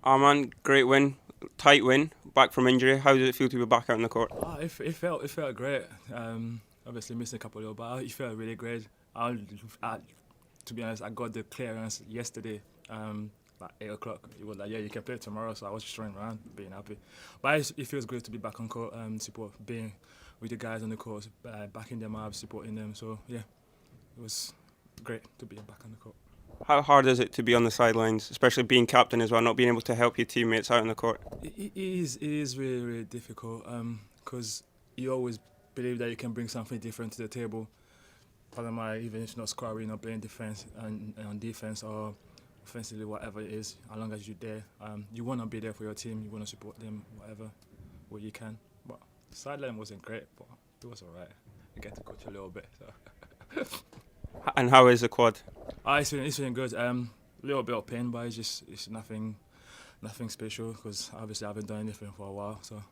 Oh man, great win, tight win, back from injury. How did it feel to be back out on the court? It felt great. Obviously missing a couple of little, but it felt really great. I, to be honest, I got the clearance yesterday. Like 8 o'clock. It was like, yeah, you can play tomorrow. So I was just running around, being happy. But it feels great to be back on court, being with the guys on the court, backing them up, supporting them. So yeah, it was great to be back on the court. How hard is it to be on the sidelines, especially being captain as well, not being able to help your teammates out on the court? It is really, really difficult because you always believe that you can bring something different to the table. Even if not scoring or playing defense and on defense or offensively, whatever it is, as long as you're there, you want to be there for your team, you want to support them, whatever way you can. But the sideline wasn't great, but it was alright. I get to coach a little bit. So. And how is the quad? It's feeling good. Little bit of pain, but it's nothing special because obviously I haven't done anything for a while. So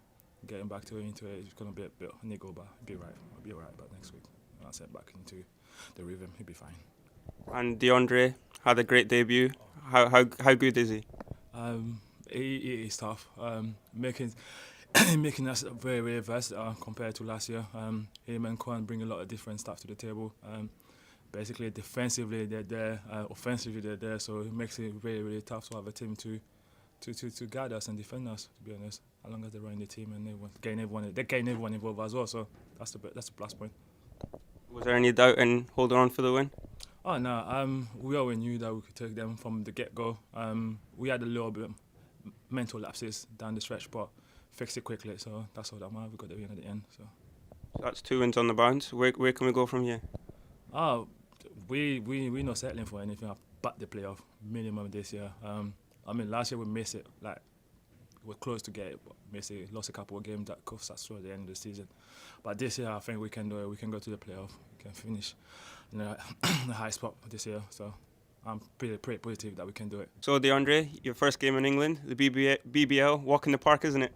getting back into it, it's gonna be a bit niggle, but I'll be right. I'll be alright. But next week, when I set back into the rhythm, he'll be fine. And DeAndre had a great debut. How good is he? He is tough. Making us very, very versatile compared to last year. Him and Kwan bring a lot of different stuff to the table. Basically, defensively they're there, offensively they're there, so it makes it really, really tough to have a team to guard us and defend us. To be honest, as long as they're running the team and they're getting everyone involved as well. So that's the plus point. Was there any doubt in holding on for the win? Oh no, we always knew that we could take them from the get-go. We had a little bit of mental lapses down the stretch, but fixed it quickly. So that's all that matters. We got the win at the end. So That's 2 wins on the bounce. Where can we go from here? We're not settling for anything but the playoff minimum this year. Last year we missed it. Like we were close to get it, but missed it. Lost a couple of games that cost us at the end of the season. But this year I think we can do it. We can go to the playoff. We can finish in a high spot this year. So I'm pretty positive that we can do it. So DeAndre, your first game in England, the BBL, walk in the park, isn't it?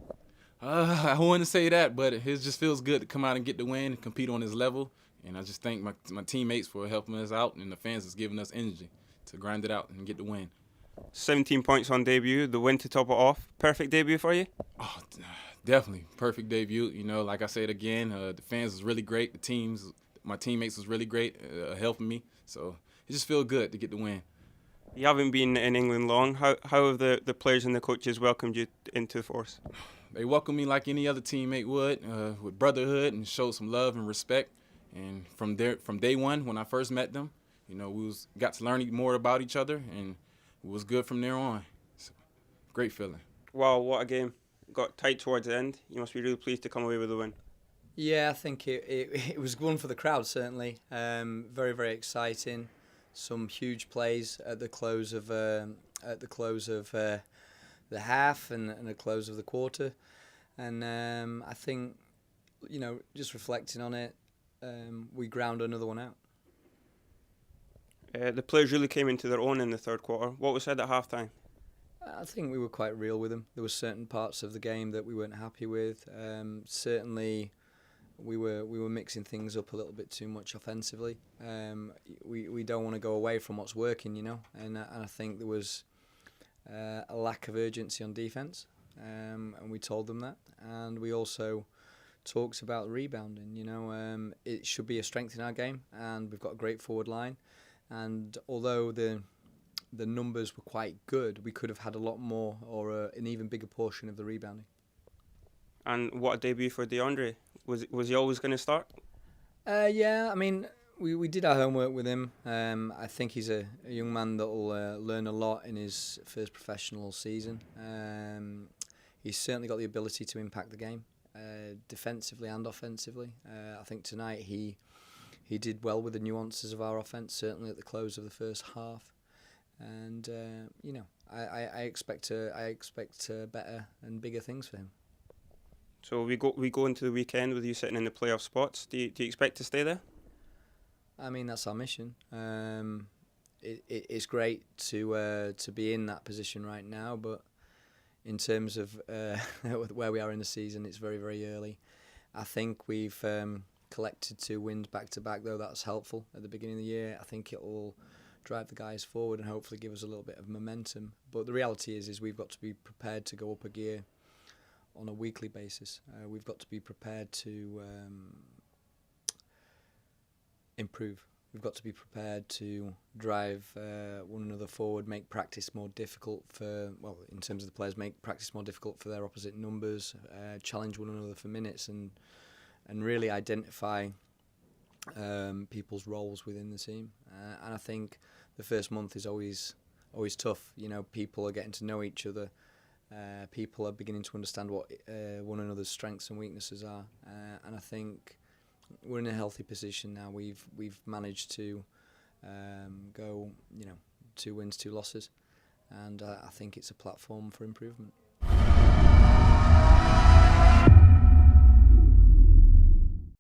I wouldn't say that, but it just feels good to come out and get the win and compete on his level. And I just thank my teammates for helping us out, and the fans is giving us energy to grind it out and get the win. 17 points on debut, the win to top it off. Perfect debut for you? Oh, definitely. Perfect debut. You know, like I said again, the fans was really great. My teammates was really great helping me. So it just feels good to get the win. You haven't been in England long. How have the players and the coaches welcomed you into the Force? They welcomed me like any other teammate would, with brotherhood, and showed some love and respect. And from day one, when I first met them, you know, got to learn more about each other, and it was good from there on. So, great feeling. Wow, what a game. Got tight towards the end. You must be really pleased to come away with the win. Yeah, I think it was one for the crowd, certainly. Very, very exciting. Some huge plays at the close of the half and the close of the quarter. And I think, you know, just reflecting on it, we ground another one out. The players really came into their own in the third quarter. What was said at halftime? I think we were quite real with them. There were certain parts of the game that we weren't happy with. Certainly, we were mixing things up a little bit too much offensively. We don't want to go away from what's working, you know. And I think there was a lack of urgency on defense, and we told them that. And we also talks about rebounding. You know, it should be a strength in our game, and we've got a great forward line. And although the numbers were quite good, we could have had a lot more or an even bigger portion of the rebounding. And what a debut for DeAndre. Was he always going to start? Yeah, I mean, we did our homework with him. I think he's a young man that will learn a lot in his first professional season. He's certainly got the ability to impact the game. Defensively and offensively. I think tonight he did well with the nuances of our offence, certainly at the close of the first half. And you know, I expect better and bigger things for him. So we go into the weekend with you sitting in the playoff spots. Do you expect to stay there? I mean, that's our mission. It's great to be in that position right now, but in terms of where we are in the season, it's very, very early. I think we've collected 2 wins back-to-back, though that's helpful at the beginning of the year. I think it will drive the guys forward and hopefully give us a little bit of momentum. But the reality is we've got to be prepared to go up a gear on a weekly basis. We've got to be prepared to improve. We've got to be prepared to drive one another forward, make practice more difficult in terms of the players, make practice more difficult for their opposite numbers, challenge one another for minutes, and really identify people's roles within the team. And I think the first month is always tough. You know, people are getting to know each other. People are beginning to understand what one another's strengths and weaknesses are. And I think we're in a healthy position now. We've managed to go, 2 wins, 2 losses, and I think it's a platform for improvement.